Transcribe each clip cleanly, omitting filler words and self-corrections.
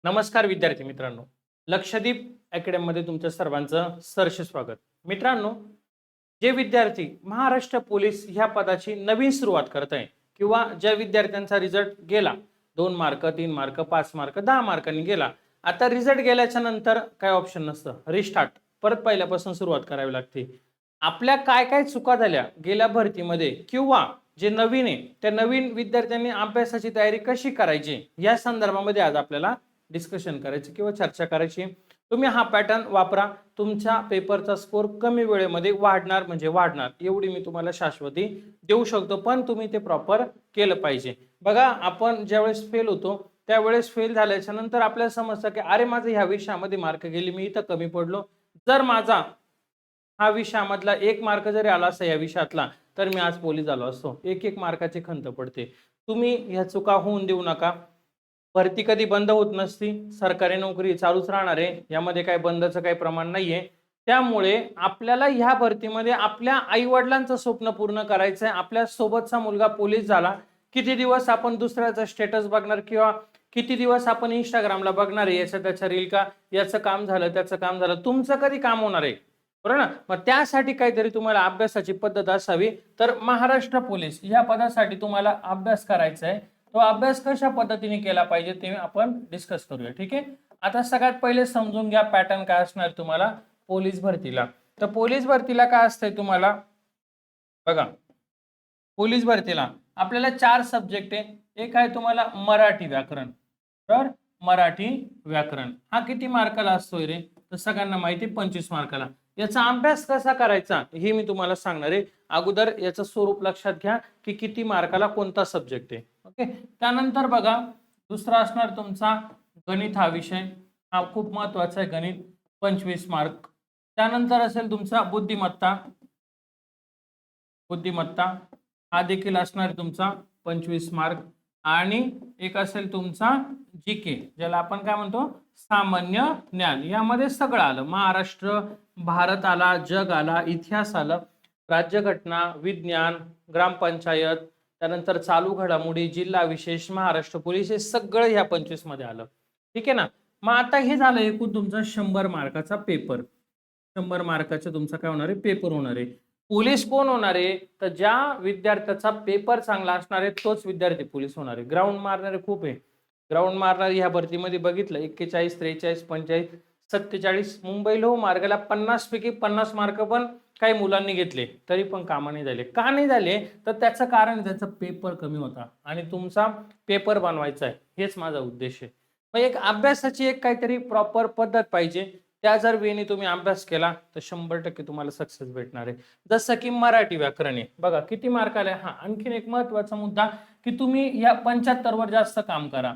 नमस्कार विद्यार्थी मित्रांनो, लक्षदीप अकॅडमीमध्ये तुमच्या सर्वांचं सहर्ष स्वागत. मित्रांनो, जे विद्यार्थी महाराष्ट्र पोलीस ह्या पदाची नवीन सुरुवात करत आहे किंवा ज्या विद्यार्थ्यांचा रिझल्ट गेला 2 मार्क 3 मार्क 5 मार्क 10 मार्कांनी गेला, आता रिझल्ट गेल्याच्या नंतर काय ऑप्शन नसतं, रिस्टार्ट, परत पहिल्यापासून सुरुवात करावी लागते. आपल्या काय काय चुका झाल्या गेल्या भरतीमध्ये किंवा जे नवीन आहे त्या नवीन विद्यार्थ्यांनी अभ्यासाची तयारी कशी करायची या संदर्भामध्ये आज आपल्याला डिस्कशन करायची किंवा चर्चा करायची. तुम्ही हा पॅटर्न वापरा, तुमच्या पेपरचा स्कोर कमी वेळेमध्ये वाढणार म्हणजे वाढणार, एवढी मी तुम्हाला शाश्वती देऊ शकतो. पण तुम्ही ते प्रॉपर केलं पाहिजे. बघा, आपण ज्यावेळेस फेल होतो त्यावेळेस फेल झाल्याच्या नंतर आपल्याला समजतं की अरे माझं ह्या विषयामध्ये मार्क गेले, मी इथं कमी पडलो. जर माझा हा विषयामधला 1 मार्क जरी आला असता या विषयातला, तर मी आज पोलीस झालो असतो. एक एक मार्काची खंत पडते. तुम्ही ह्या चुका होऊन देऊ नका. भरती कधी बंद होत नसती, सरकारी नोकरी चालूच राहणार आहे, यामध्ये काही बंदचं काही प्रमाण नाहीये. त्यामुळे आपल्याला ह्या भरतीमध्ये आपल्या आई वडिलांचं स्वप्न पूर्ण करायचंय. आपल्या सोबतचा मुलगा पोलीस झाला, किती दिवस आपण दुसऱ्याचा स्टेटस बघणार किंवा किती दिवस आपण इंस्टाग्रामला बघणार आहे, याचं त्याचं रील का, याचं काम झालं त्याचं काम झालं, तुमचं कधी काम होणार आहे, बरोबर ना? मग त्यासाठी काहीतरी तुम्हाला अभ्यासाची पद्धत असावी. तर महाराष्ट्र पोलीस या पदासाठी तुम्हाला अभ्यास करायचा आहे. तो अभ्यास कशा पद्धतीने केला पाहिजे ते आपण डिस्कस करूया. ठीक आहे. आता सगळ्यात पहिले समजून घ्या पॅटर्न काय असणार तुम्हाला पोलीस भरतीला. तर पोलीस भरतीला काय असतंय तुम्हाला बघा, पोलीस भरतीला आपल्याला 4 सब्जेक्ट आहे. एक आहे तुम्हाला मराठी व्याकरण, बरोबर? मराठी व्याकरण हा किती मार्काला असतोय रे? तर सगळ्यांना माहिती 25 मार्काला. याचा अभ्यास कसा करायचा हे मी तुम्हाला सांगणार आहे. अगोदर याचं स्वरूप लक्षात घ्या की किती मार्काला कोणता सब्जेक्ट आहे. ओके. त्यानंतर बघा, दुसरा असणार तुमचा गणित हा विषय. हा खूप महत्वाचा आहे, गणित 25 मार्क. त्यानंतर असेल तुमचा बुद्धिमत्ता. बुद्धिमत्ता हा देखील असणार तुमचा 25 मार्क. आणि एक असेल तुमचा जीके, ज्याला आपण काय म्हणतो सामान्य ज्ञान. यामध्ये सगळं आलं, महाराष्ट्र, भारत आला, जग आला, इतिहास आला, राज्यघटना, विज्ञान, ग्रामपंचायत, त्यानंतर चालू घडामोडी, जिल्हा विशेष, महाराष्ट्र पोलीस, हे सगळं ह्या 25 मध्ये आलं. ठीक आहे ना? मग आता हे झालं एकूण तुमचा 100 मार्काचा पेपर. 100 मार्काचा तुमचा काय होणार आहे पेपर होणार आहे. पोलीस कोण होणार आहे? तर ज्या विद्यार्थ्याचा पेपर चांगला असणार आहे तोच विद्यार्थी पोलीस होणार आहे. ग्राउंड मारणारे खूप आहे. ग्राउंड मारणारे ह्या भरतीमध्ये बघितलं 41, 43, 45, 47. मुंबईला हो मार्गाला 50 पैकी 50 मार्क पण काही मुलांनी घेतले तरी पण कामा नाही झाले. का नाही झाले? तर त्याचं कारण त्याचा पेपर कमी होता आणि तुमचा पेपर बनवायचा आहे, हेच माझा उद्देश आहे. मग एक अभ्यासाची एक काहीतरी प्रॉपर पद्धत पाहिजे. त्या जर वेळी तुम्ही अभ्यास केला तर 100% तुम्हाला सक्सेस भेटणार आहे. जसं की मराठी व्याकरण आहे बघा, किती मार्क आले. हा आणखीन एक महत्वाचा मुद्दा की तुम्ही या 75 वर जास्त काम करा.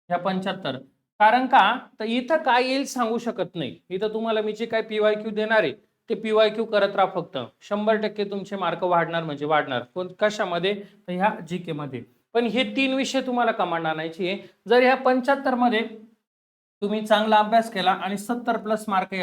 या 75, कारण का तर इथं काय येईल सांगू शकत नाही. इथं तुम्हाला मी जे काय PYQ देणार आहे ते PYQ करत राहा फक्त. 100% तुमचे मार्क वाढणार म्हणजे वाढणार. कोण कशामध्ये? तर ह्या जीके मध्ये. पण हे 3 विषय तुम्हाला कमांड आणायची आहे. जर ह्या 75 मध्ये तुम्ही चांगला अभ्यास केला आणि 70 प्लस मार्क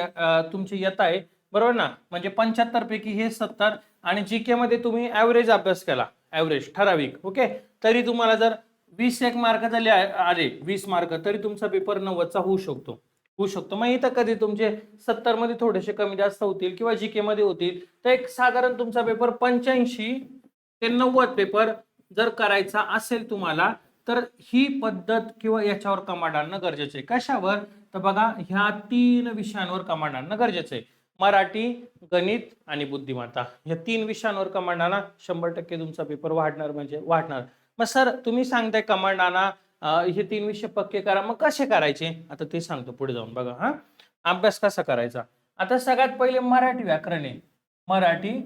तुमचे येत आहे, बरोबर ना? म्हणजे 75 पैकी हे 70 आणि जीके मध्ये तुम्ही ऍव्हरेज अभ्यास केला, ऍव्हरेज ठराविक, ओके, तरी तुम्हाला जर 21 मार्क झाले आले 20 मार्क, तरी तुमचा पेपर 90चा होऊ शकतो. मग इथं कधी तुमचे 70 मध्ये थोडेसे कमी जास्त होतील किंवा जीके मध्ये होतील, तर एक साधारण तुमचा पेपर 85 ते 90 पेपर जर करायचा असेल तुम्हाला, तर ही पद्धत किंवा याच्यावर कमांड आणणं गरजेचं आहे. कशावर? तर बघा, ह्या 3 विषयांवर कमांड आणणं गरजेचं आहे. मराठी, गणित आणि बुद्धिमत्ता, या 3 विषयांवर कमांड आणा. 100% तुमचा पेपर वाढणार म्हणजे वाढणार. मग सर तुम्ही सांगताय कमांड आणा, हे 3 विषय पक्के करा, मग कसे करायचे? आता ते सांगतो पुढे जाऊन. बघा, हा अभ्यास कसा करायचा. आता सगळ्यात पहिले मराठी व्याकरण आहे. मराठी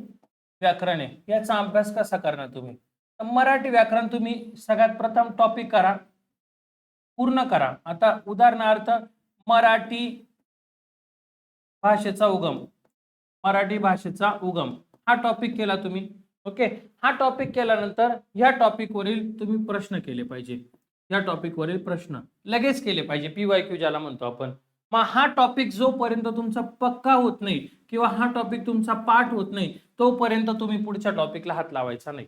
व्याकरण आहे, याचा अभ्यास कसा करणार तुम्ही? मराठी व्याकरण तुम्ही सगळ्यात प्रथम टॉपिक करा, पूर्ण करा. आता उदाहरणार्थ मराठी भाषेचा उगम, मराठी भाषेचा उगम हा टॉपिक केला तुम्ही, ओके. हा टॉपिक केल्यानंतर या टॉपिक वरील तुम्ही प्रश्न केले पाहिजे. या टॉपिक वरील प्रश्न लगेच केले पाहिजे, PYQ ज्याला म्हणतो आपण. मग हा टॉपिक जोपर्यंत तुमचा पक्का होत नाही किंवा हा टॉपिक तुमचा पाठ होत नाही तोपर्यंत तुम्ही पुढच्या टॉपिकला हात लावायचा नाही.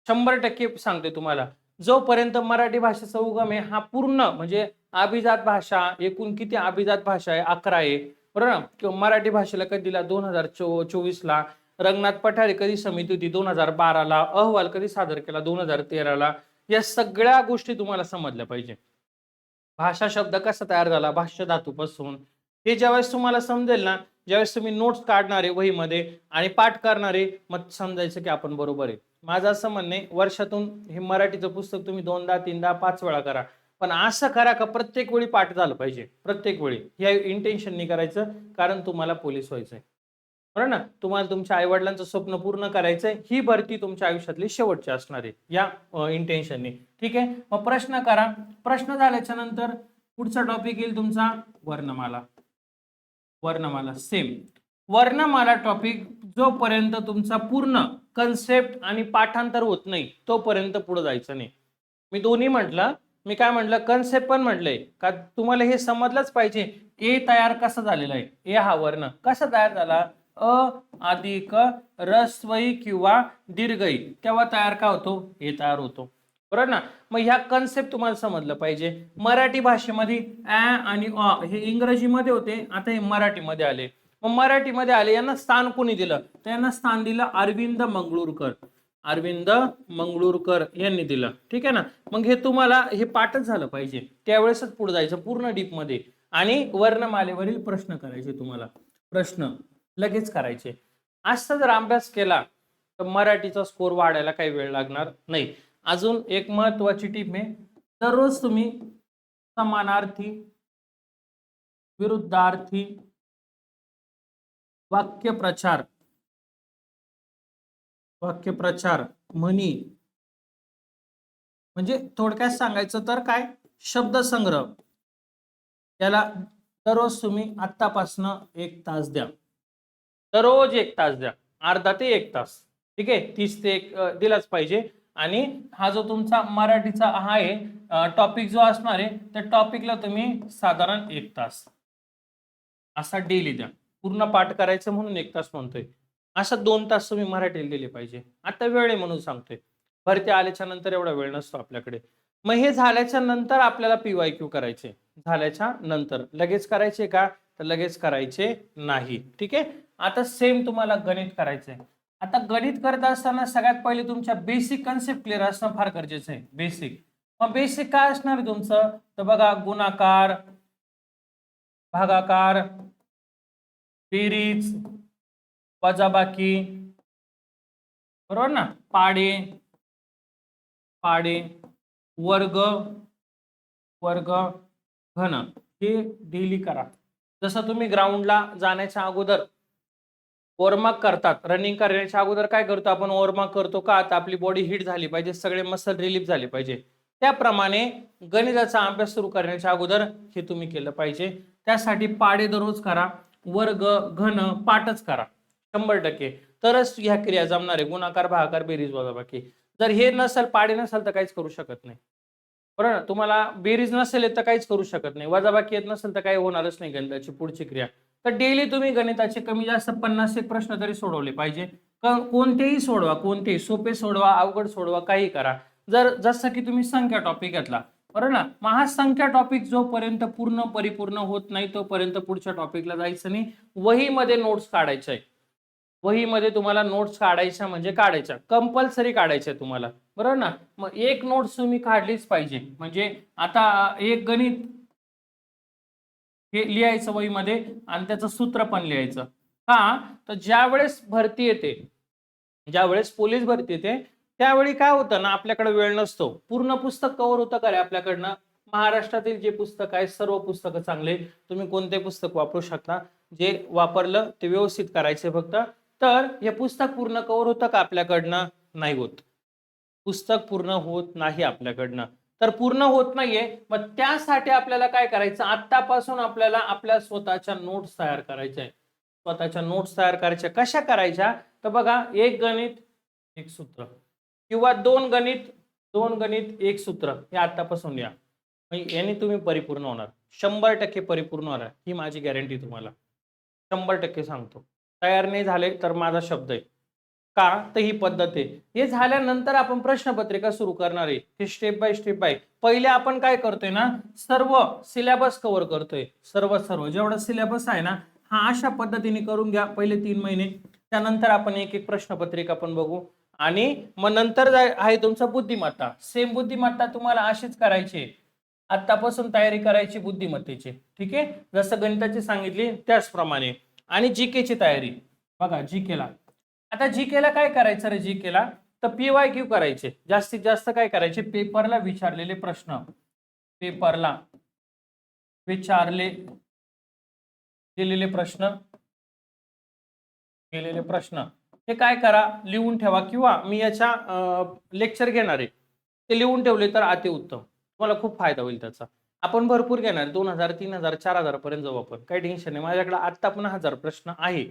100% सांगते तुम्हाला. जोपर्यंत मराठी भाषेचा उगम आहे हा पूर्ण म्हणजे अभिजात भाषा, एकूण किती अभिजात भाषा आहे 11 आहे बरोबर ना. किंवा मराठी भाषेला कधी दिला 2024ला, रंगनाथ पठारे कधी समिती होती 2012ला, अहवाल कधी सादर केला 2013ला. या सगळ्या गोष्टी तुम्हाला समजल्या पाहिजे. भाषा शब्द कसा तयार झाला भाष्य धातूपासून, हे ज्यावेळेस तुम्हाला समजेल ना, ज्यावेळेस तुम्ही नोट्स काढणारे वहीमध्ये आणि पाठ करणारे, मग समजायचं की आपण बरोबर आहे. माझं असं म्हणणं आहे, वर्षातून हे मराठीचं पुस्तक तुम्ही 2दा 3दा 5 वेळा करा, पण असं करा का प्रत्येक वेळी पाठ झालं पाहिजे, प्रत्येक वेळी. या इंटेन्शननी करायचं, कारण तुम्हाला पोलीस व्हायचंय बरोबर ना. तुम्हाला तुमच्या आईवडिलांचं स्वप्न पूर्ण करायचंय, ही भरती तुमच्या आयुष्यातली शेवटची असणार आहे या इंटेन्शननी. ठीक आहे, मग प्रश्न करा. प्रश्न झाल्याच्या नंतर पुढचा टॉपिक येईल तुमचा वर्णमाला. वर्णमाला सेम वर्णमाला टॉपिक जोपर्यंत तुमचा पूर्ण कन्सेप्ट आणि पाठांतर होत नाही तोपर्यंत पुढे जायचं नाही. मी दोन्ही म्हटलं, मी काय म्हटलं, कन्सेप्ट पण म्हटलंय का तुम्हाला हे समजलंच पाहिजे ए तयार कसा झालेला आहे. ए हा वर्ण कसा तयार झाला, अ अधिक रस्वई किंवा दीर्घई, तेव्हा तयार का होतो, ए तयार होतो बरोबर ना. मग ह्या कन्सेप्ट तुम्हाला समजलं पाहिजे. मराठी भाषेमध्ये ॲ आणि अ हे इंग्रजीमध्ये होते, आता हे मराठीमध्ये आले. मग मराठीमध्ये आले, यांना स्थान कोणी दिलं, त्यांना स्थान दिलं अरविंद मंगळूरकर. अरविंद मंगळूरकर यांनी दिलं. ठीक आहे ना. मग हे तुम्हाला हे पाठच झालं पाहिजे, त्यावेळेसच पुढे जायचं पूर्ण डीप मध्ये. आणि वर्णमालेवरील प्रश्न करायचे तुम्हाला, प्रश्न लगेच करायचे. असा जर अभ्यास केला तर मराठीचा स्कोर वाढायला काही वेळ लागणार नाही. अजून एक महत्वाची टीप आहे, दररोज तुम्ही समानार्थी, विरुद्धार्थी, वाक्यप्रचार, वाक्यप्रचार, म्हणी, म्हणजे थोडक्यात सांगायचं तर काय, शब्दसंग्रह, त्याला दररोज तुम्ही आत्तापासनं 1 तास द्या. दररोज 1 तास द्या, अर्धा ते 1 तास. ठीक आहे, 30 ते 1 दिलाच पाहिजे. आणि हा जो तुमचा मराठीचा हा आहे टॉपिक जो असणार आहे, त्या टॉपिकला तुम्ही साधारण 1 तास असा डेली द्या. पूर्ण पाठ करायचं म्हणून 1 तास म्हणतोय, असं 2 तास तुम्ही मराठीला दिले पाहिजे. आता वेळ आहे म्हणून सांगतोय, भरती आल्याच्या नंतर एवढा वेळ नसतो आपल्याकडे. मग हे झाल्याच्या नंतर आपल्याला PYQ करायचे, झाल्याच्या नंतर. लगेच करायचे का, तर लगेच करायचे नाही. ठीक आहे. आता सेम तुम्हाला गणित करायचंय. आता गणित करत असताना सगळ्यात पहिले तुमच्या बेसिक कन्सेप्ट क्लिअर असणं फार गरजेचं आहे. बेसिक, मग बेसिक काय असणार आहे तुमचं, तर बघा, गुणाकार, भागाकार, बेरीज, वजाबाकी बरोबर ना, पाडे, पाडे, वर्ग, वर्ग, घन, हे डेली करा. जसं तुम्ही ग्राउंडला जाण्याच्या अगोदर वॉर्मअप करतात, रनिंग करण्याच्या अगोदर काय करतो आपण, वॉर्मअप करतो का, तर आपली बॉडी हिट झाली पाहिजे, सगळे मसल रिलीफ झाले पाहिजे. त्याप्रमाणे गणिताचा अभ्यास सुरू करण्याच्या अगोदर हे तुम्ही केलं पाहिजे. त्यासाठी पाडे दररोज करा, वर्ग घन पाठच करा 100%, तरच ह्या क्रिया जमणार आहे, गुणाकार, भागाकार, बेरीज, वजाबाकी. जर हे नसेल, पाडे नसेल, तर काहीच करू शकत नाही बरोबर ना. तुम्हाला बेरीज नसेल येत तर काहीच करू शकत नाही, वजाबाकी येत नसेल तर काही होणारच नाही गणिताची पुढची क्रिया. तर डेली तुम्ही गणिताचे कमी जास्त 50 एक प्रश्न तरी सोडवले पाहिजे. कोणतेही सोडवा, कोणतेही, सोपे सोडवा, अवघड सोडवा, काही करा. जर जसं की तुम्ही संख्या टॉपिक घेतला बरोबर ना, मग हा संख्या टॉपिक जोपर्यंत पूर्ण परिपूर्ण होत नाही तोपर्यंत पुढच्या टॉपिकला जायचं नाही. वहीमध्ये नोट्स काढायच्या आहे, वहीमध्ये तुम्हाला नोट्स काढायच्या म्हणजे काढायच्या, कंपल्सरी काढायच्या तुम्हाला बरोबर ना. मग एक नोट्स तुम्ही काढलीच पाहिजे. म्हणजे आता एक गणित हे लिहायचं वहीमध्ये आणि त्याचं सूत्र पण लिहायचं. का, तर ज्यावेळेस भरती येते, ज्यावेळेस पोलीस भरती येते, त्यावेळी काय होतं ना, आपल्याकडे वेळ नसतो. पूर्ण पुस्तक कव्हर होतं का रे आपल्याकडनं, महाराष्ट्रातील जे पुस्तक आहे सर्व पुस्तकं चांगले, तुम्ही कोणते पुस्तक वापरू शकता, जे वापरलं ते व्यवस्थित करायचे फक्त. तर हे पुस्तक पूर्ण कव्हर होतं का आपल्याकडनं, नाही होत. पुस्तक पूर्ण होत नाही आपल्याकडनं. तर पूर्ण होत नाहीये, मग त्यासाठी आपल्याला काय करायचं, आतापासून आपल्याला आपल्या स्वतःच्या नोट्स तयार करायच्या आहेत. स्वतःच्या नोट्स तयार करायच्या. कशा करायच्या, तर बघा, एक गणित एक सूत्र, किंवा 2 गणित 2 गणित 1 सूत्र, हे आतापासून या. याने तुम्ही परिपूर्ण होणार, 100% परिपूर्ण होणार, ही माझी गॅरंटी तुम्हाला 100% सांगतो. तयार नाही झाले तर माझा शब्द आहे. का तर ही पद्धत आहे. हे झाल्यानंतर आपण प्रश्नपत्रिका सुरू करणार आहे. हे स्टेप बाय स्टेप आहे. पहिले आपण काय करतोय ना, सर्व सिलेबस कव्हर करतोय. सर्व जेवढा सिलेबस आहे ना, हा अशा पद्धतीने करून घ्या पहिले 3 महिने. त्यानंतर आपण एक एक प्रश्नपत्रिका पण बघू आणि मग नंतर आहे तुमचा बुद्धिमत्ता. सेम बुद्धिमत्ता तुम्हाला अशीच करायची आहे. आतापासून तयारी करायची बुद्धिमत्तेची. ठीक आहे, जसं गणिताची सांगितली त्याचप्रमाणे. आणि जीके ची तयारी बघा. जीकेला आता जीकेला काय करायचं रे? जीकेला तर PYQ करायचे. जास्तीत जास्त काय करायचे, पेपरला विचारलेले प्रश्न, पेपरला विचारले गेलेले प्रश्न, हे काय करा, लिहून ठेवा. किंवा मी याच्या लेक्चर घेणार आहे ते लिहून ठेवले तर अतिउत्तम. तुम्हाला खूप फायदा होईल त्याचा. आपण भरपूर घेणार, 2000 3000 4000 पर्यंत जाऊ आपण. काही टेन्शन नाही. माझ्याकडे आत्ता पण 1000 प्रश्न आहे.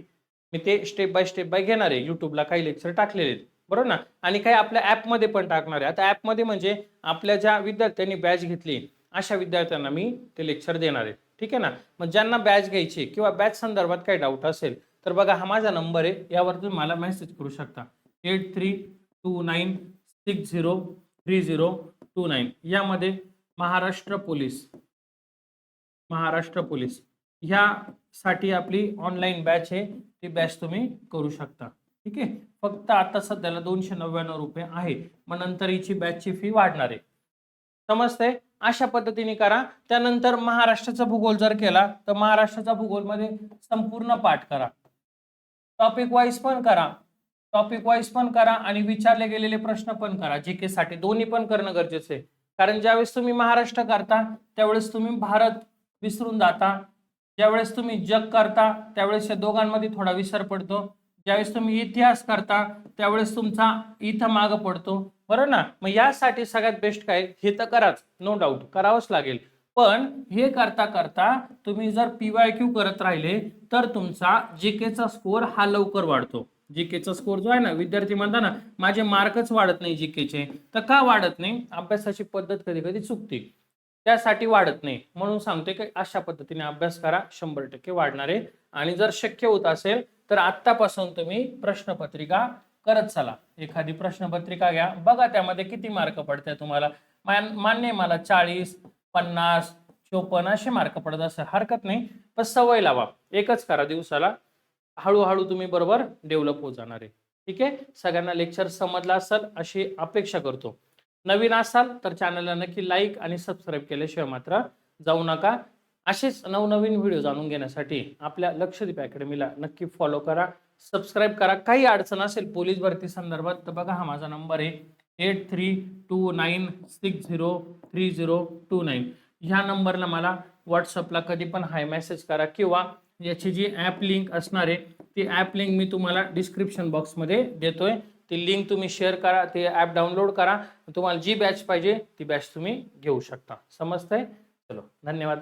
मी ते स्टेप बाय घेणार आहे. युट्यूबला काही लेक्चर टाकलेले आहेत, बरोबर ना. आणि काही आपल्या ॲपमध्ये पण टाकणार आहे. आता ॲपमध्ये म्हणजे आपल्या ज्या विद्यार्थ्यांनी बॅच घेतली अशा विद्यार्थ्यांना मी ते लेक्चर देणार आहे. ठीक आहे ना. मग ज्यांना बॅच घ्यायची किंवा बॅच संदर्भात काही डाऊट असेल तर बघा, हा माझा नंबर आहे. यावर तुम्ही मला मेसेज करू शकता. 8329603029. यामध्ये महाराष्ट्र पोलीस ह्यासाठी आपली ऑनलाईन बॅच आहे. ती बॅच तुम्ही करू शकता. ठीक आहे. फक्त आता सध्याला 299 रुपये आहे. मग नंतर हिची बॅचची फी वाढणार आहे. समजतंय? अशा पद्धतीने करा. त्यानंतर महाराष्ट्राचा भूगोल जर केला तर महाराष्ट्राचा भूगोलमध्ये संपूर्ण पाठ करा. टॉपिक वाईज पण करा आणि विचारले गेलेले प्रश्न पण करा. जीके साठी दोन्ही पण करणं गरजेचं आहे. कारण ज्यावेळेस तुम्ही महाराष्ट्र करता त्यावेळेस तुम्ही भारत विसरून जाता. ज्यावेळेस तुम्ही जग करता त्यावेळेस या दोघांमध्ये थोडा विसर पडतो. ज्यावेळेस तुम्ही इतिहास करता त्यावेळेस तुमचा इथं मागं पडतो, बरोबर ना. मग यासाठी सगळ्यात बेस्ट काय, हे तर कराच, नो डाऊट करावंच लागेल. पण हे करता करता तुम्ही जर PYQ करत राहिले तर तुमचा जीकेचा स्कोर हा लवकर वाढतो. जीकेचा स्कोर जो आहे ना, विद्यार्थी म्हणता ना माझे मार्कच वाढत नाही जीकेचे, तर का वाढत नाही? अभ्यासाची पद्धत कधी कधी चुकते, त्यासाठी वाढत नाही. म्हणून सांगतोय की अशा पद्धतीने अभ्यास करा, 100% वाढणार आहे. आणि जर शक्य होत असेल तर आत्तापासून तुम्ही प्रश्नपत्रिका करत चला. एखादी प्रश्नपत्रिका घ्या, बघा त्यामध्ये किती मार्क पडते तुम्हाला. मान्य आहे मला 40 50 54 असे मार्क पडत असेल, हरकत नाही. पण सवय लावा, एकच करा दिवसाला. हळूहळू तुम्ही बरोबर डेव्हलप होत जाणार आहे. ठीक आहे. सगळ्यांना लेक्चर समजला असेल अशी अपेक्षा करतो. नवीन असाल तर चॅनलला नक्की लाईक आणि सबस्क्राईब केल्याशिवाय मात्र जाऊ नका. असेच नवनवीन व्हिडिओ जाणून घेण्यासाठी आपल्या लक्षदीप अकॅडमीला नक्की फॉलो करा, सबस्क्राईब करा. काही अडचण असेल पोलीस भरती संदर्भात तर बघा, हा माझा नंबर आहे 8329603029. ह्या नंबरला मला व्हॉट्सअपला कधी पण हाय मेसेज करा. किंवा याची जी ॲप लिंक असणार आहे ती ॲप लिंक मी तुम्हाला डिस्क्रिप्शन बॉक्समध्ये देतोय. ती लिंक तुम्ही शेअर करा, ते ॲप डाउनलोड करा. तुम्हाला जी बॅच पाहिजे ती बॅच तुम्ही घेऊ शकता. समजतंय? चलो, धन्यवाद.